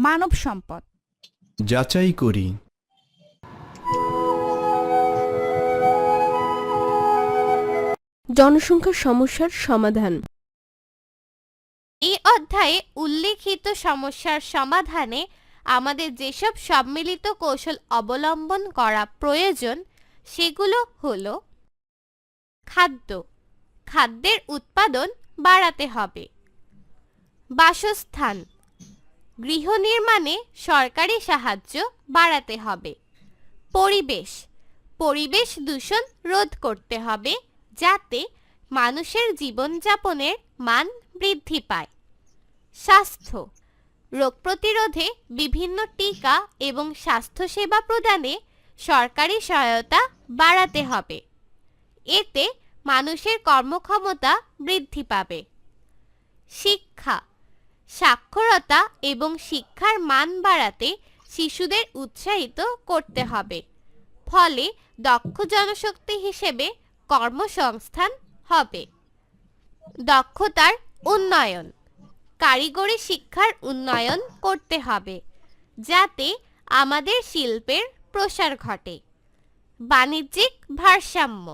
মানব সম্পদ। যাচাই করি। জনসংখ্যার সমস্যার সমাধান। এই অধ্যায়ে উল্লেখিত সমস্যার সমাধানে আমাদের যেসব সম্মিলিত কৌশল অবলম্বন করা প্রয়োজন সেগুলো হলো: খাদ্য, খাদ্যের উৎপাদন বাড়াতে হবে। বাসস্থান, গৃহ নির্মাণে সরকারি সাহায্য বাড়াতে হবে। পরিবেশ, পরিবেশ দূষণ রোধ করতে হবে যাতে মানুষের জীবনযাপনের মান বৃদ্ধি পায়। স্বাস্থ্য, রোগ প্রতিরোধে বিভিন্ন টিকা এবং স্বাস্থ্যসেবা প্রদানে সরকারি সহায়তা বাড়াতে হবে। এতে মানুষের কর্মক্ষমতা বৃদ্ধি পাবে। শিক্ষা, সাক্ষরতা এবং শিক্ষার মান বাড়াতে শিশুদের উৎসাহিত করতে হবে, ফলে দক্ষ জনশক্তি হিসেবে কর্মসংস্থান হবে। দক্ষতার উন্নয়ন, কারিগরি শিক্ষার উন্নয়ন করতে হবে যাতে আমাদের শিল্পের প্রসার ঘটে। বাণিজ্যিক ভারসাম্য,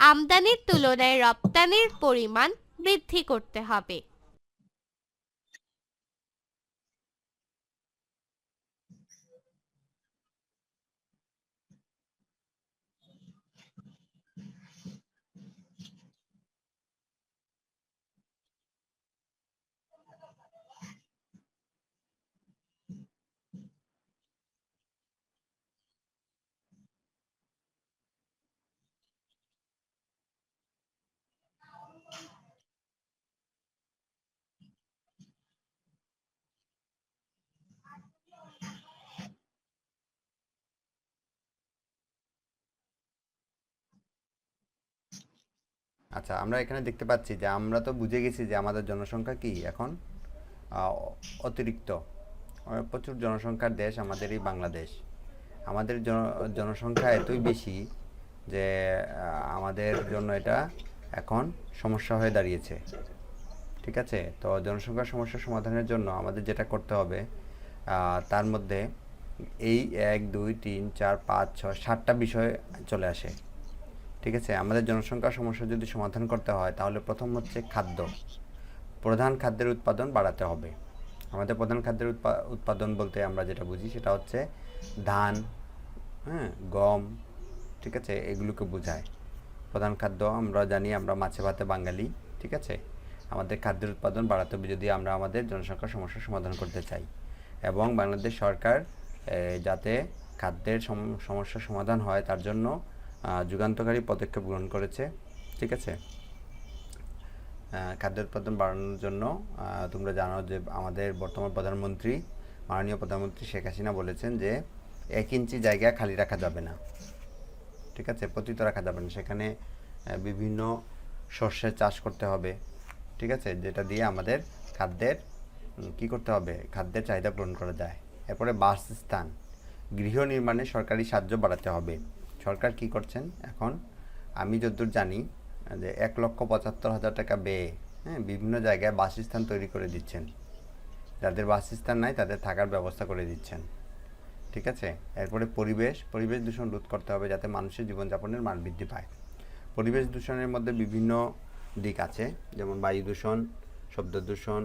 আমদানির তুলনায় রপ্তানির পরিমাণ বৃদ্ধি করতে হবে। আচ্ছা, আমরা এখানে দেখতে পাচ্ছি যে আমরা তো বুঝে গেছি যে আমাদের জনসংখ্যা কি এখন আহ, অতিরিক্ত প্রচুর জনসংখ্যার দেশ আমাদের এই বাংলাদেশ। আমাদের জনসংখ্যা এতই বেশি যে আমাদের জন্য এটা এখন সমস্যা হয়ে দাঁড়িয়েছে। ঠিক আছে, তো জনসংখ্যার সমস্যা সমাধানের জন্য আমাদের যেটা করতে হবে তার মধ্যে এই 1 2 3 4 5 6 7টা বিষয় চলে আসে। ঠিক আছে, আমাদের জনসংখ্যার সমস্যা যদি সমাধান করতে হয় তাহলে প্রথম হচ্ছে খাদ্য। প্রধান খাদ্যের উৎপাদন বাড়াতে হবে। আমাদের প্রধান খাদ্যের উৎপাদন বলতে আমরা যেটা বুঝি সেটা হচ্ছে ধান, হ্যাঁ, গম, ঠিক আছে, এগুলোকে বোঝায় প্রধান খাদ্য। আমরা জানি আমরা মাছে ভাতে বাঙালি। ঠিক আছে, আমাদের খাদ্যের উৎপাদন বাড়াতে হবে যদি আমরা আমাদের জনসংখ্যার সমস্যার সমাধান করতে চাই। এবং বাংলাদেশ সরকার যাতে খাদ্যের সমস্যার সমাধান হয় তার জন্য যুগান্তকারী পদক্ষেপ গ্রহণ করেছে। ঠিক আছে, খাদ্য উৎপাদন বাড়ানোর জন্য তোমরা জানো যে আমাদের বর্তমান প্রধানমন্ত্রী, মাননীয় প্রধানমন্ত্রী শেখ হাসিনা বলেছেন যে 1 ইঞ্চি জায়গা খালি রাখা যাবে না। ঠিক আছে, পতিত রাখা যাবে না, সেখানে বিভিন্ন শস্যের চাষ করতে হবে। ঠিক আছে, যেটা দিয়ে আমাদের খাদ্যের কি করতে হবে, খাদ্যের চাহিদা পূরণ করা যায়। এরপরে বাসস্থান, গৃহ নির্মাণে সরকারি সাহায্য বাড়াতে হবে। সরকার কি করছেন এখন, আমি যতদূর জানি যে 1,75,000 টাকা ব্যয়ে বিভিন্ন জায়গায় বাসস্থান তৈরি করে দিচ্ছেন। যাদের বাসস্থান নাই তাদের থাকার ব্যবস্থা করে দিচ্ছেন। ঠিক আছে, এরপরে পরিবেশ দূষণ রোধ করতে হবে যাতে মানুষের জীবনযাপনের মান বৃদ্ধি পায়। পরিবেশ দূষণের মধ্যে বিভিন্ন দিক আছে, যেমন বায়ু দূষণ, শব্দ দূষণ,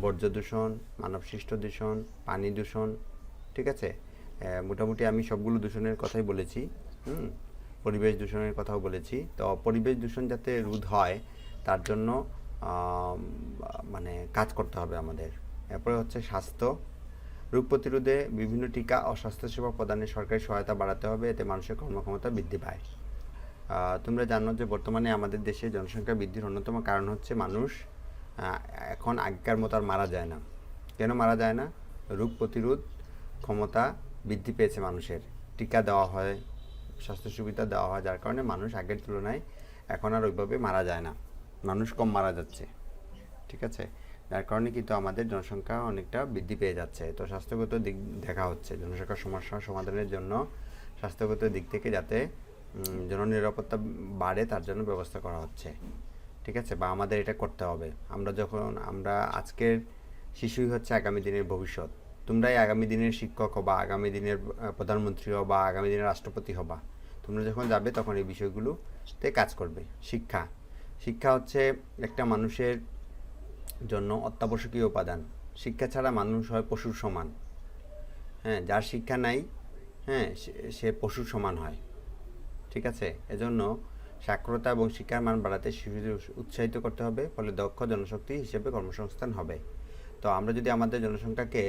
বর্জ্য দূষণ, মানবসৃষ্ট দূষণ, পানি দূষণ। ঠিক আছে, মোটামুটি আমি সবগুলো দূষণের কথাই বলেছি। পরিবেশ দূষণের কথাও বলেছি। তো পরিবেশ দূষণ যাতে রোধ হয় তার জন্য মানে কাজ করতে হবে আমাদের। এরপরে হচ্ছে স্বাস্থ্য, রোগ প্রতিরোধে বিভিন্ন টিকা ও স্বাস্থ্যসেবা প্রদানে সরকারি সহায়তা বাড়াতে হবে, এতে মানুষের কর্মক্ষমতা বৃদ্ধি পায়। তোমরা জানো যে বর্তমানে আমাদের দেশে জনসংখ্যা বৃদ্ধির অন্যতম কারণ হচ্ছে মানুষ এখন আগেকার মতো আর মারা যায় না। কেন মারা যায় না? রোগ প্রতিরোধ ক্ষমতা বৃদ্ধি পেয়েছে মানুষের, টিকা দেওয়া হয়, স্বাস্থ্য সুবিধা দেওয়া হয়, যার কারণে মানুষ আগের তুলনায় এখন আর ওইভাবে মারা যায় না, মানুষ কম মারা যাচ্ছে। ঠিক আছে, যার কারণে কিন্তু আমাদের জনসংখ্যা অনেকটা বৃদ্ধি পেয়ে যাচ্ছে। তো স্বাস্থ্যগত দিক দেখা হচ্ছে, জনসংখ্যার সমস্যা সমাধানের জন্য স্বাস্থ্যগত দিক থেকে যাতে জননিরাপত্তা বাড়ে তার জন্য ব্যবস্থা করা হচ্ছে। ঠিক আছে, বা আমাদের এটা করতে হবে। আমরা আজকের শিশুই হচ্ছে আগামী দিনের ভবিষ্যৎ। তোমরাই আগামী দিনের শিক্ষক হবা, আগামী দিনের প্রধানমন্ত্রী হবা, আগামী দিনের রাষ্ট্রপতি হবা। তোমরা যখন যাবে তখন এই বিষয়গুলোতে কাজ করবে। শিক্ষা শিক্ষা হচ্ছে একটা মানুষের জন্য অত্যাবশ্যকীয় উপাদান। শিক্ষা ছাড়া মানুষ হয় পশুর সমান। হ্যাঁ, যার শিক্ষা নাই, হ্যাঁ, সে পশুর সমান হয়। ঠিক আছে, এজন্য সাক্ষরতা এবং শিক্ষার মান বাড়াতে শিশুদের উৎসাহিত করতে হবে, ফলে দক্ষ জনশক্তি হিসেবে কর্মসংস্থান হবে। তো আমরা যদি আমাদের জনসংখ্যাকে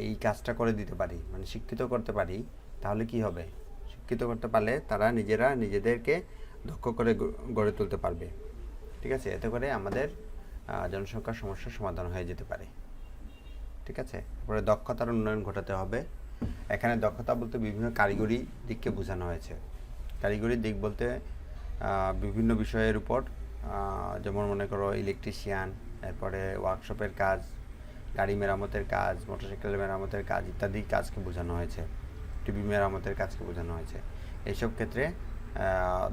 এই কাজটা করে দিতে পারি, মানে শিক্ষিত করতে পারি, তাহলে কি হবে? শিক্ষিত করতে পারলে তারা নিজেরা নিজেদেরকে দক্ষ করে গড়ে তুলতে পারবে। ঠিক আছে, এতে করে আমাদের জনসংখ্যার সমস্যার সমাধান হয়ে যেতে পারে। ঠিক আছে, তারপরে দক্ষতার উন্নয়ন ঘটাতে হবে। এখানে দক্ষতা বলতে বিভিন্ন কারিগরি দিককে বোঝানো হয়েছে। কারিগরি দিক বলতে বিভিন্ন বিষয়ের উপর, যেমন মনে করো ইলেকট্রিশিয়ান, এরপরে ওয়ার্কশপের কাজ, গাড়ি মেরামতের কাজ, মোটরসাইকেলের মেরামতের কাজ ইত্যাদি কাজকে বোঝানো হয়েছে। টিভি মেরামতের কাজকে বোঝানো হয়েছে। এইসব ক্ষেত্রে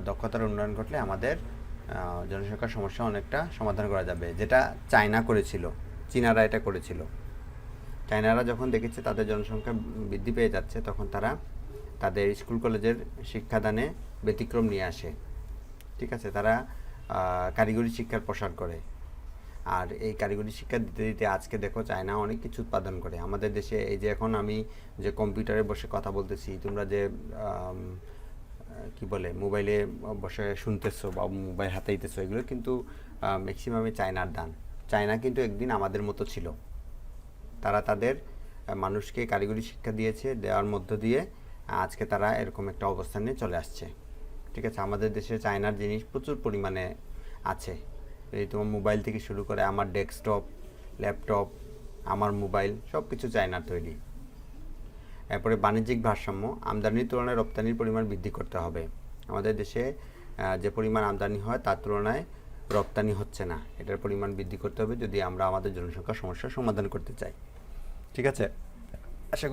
দক্ষতার উন্নয়ন ঘটলে আমাদের জনসংখ্যার সমস্যা অনেকটা সমাধান করা যাবে, যেটা চায়না করেছিল, চীনারা এটা করেছিল। চায়নারা যখন দেখেছে তাদের জনসংখ্যা বৃদ্ধি পেয়ে যাচ্ছে, তখন তারা তাদের স্কুল কলেজের শিক্ষাদানে ব্যতিক্রম নিয়ে আসে। ঠিক আছে, তারা কারিগরি শিক্ষার প্রসার করে। আর এই কারিগরি শিক্ষা দিতে দিতে আজকে দেখো চায়না অনেক কিছু উৎপাদন করে। আমাদের দেশে এই যে এখন আমি যে কম্পিউটারে বসে কথা বলতেছি, তোমরা যে কি বলে মোবাইলে বসে শুনতেছো বা মোবাইল হাতাইতেছো, এগুলো কিন্তু ম্যাক্সিমামে চায়নার দান। চায়না কিন্তু একদিন আমাদের মতো ছিল। তারা তাদের মানুষকে কারিগরি শিক্ষা দিয়েছে, দেওয়ার মধ্য দিয়ে আজকে তারা এরকম একটা অবস্থানে চলে আসছে। ঠিক আছে, আমাদের দেশে চায়নার জিনিস প্রচুর পরিমাণে আছে। এই তোমার মোবাইল থেকে শুরু করে আমার ডেস্কটপ, ল্যাপটপ, আমার মোবাইল, সব কিছু চায়নার তৈরি। এরপরে বাণিজ্যিক ভারসাম্য, আমদানির তুলনায় রপ্তানির পরিমাণ বৃদ্ধি করতে হবে। আমাদের দেশে যে পরিমাণ আমদানি হয় তার তুলনায় রপ্তানি হচ্ছে না, এটার পরিমাণ বৃদ্ধি করতে হবে যদি আমরা আমাদের জনসংখ্যার সমস্যার সমাধান করতে চাই। ঠিক আছে, আশা করি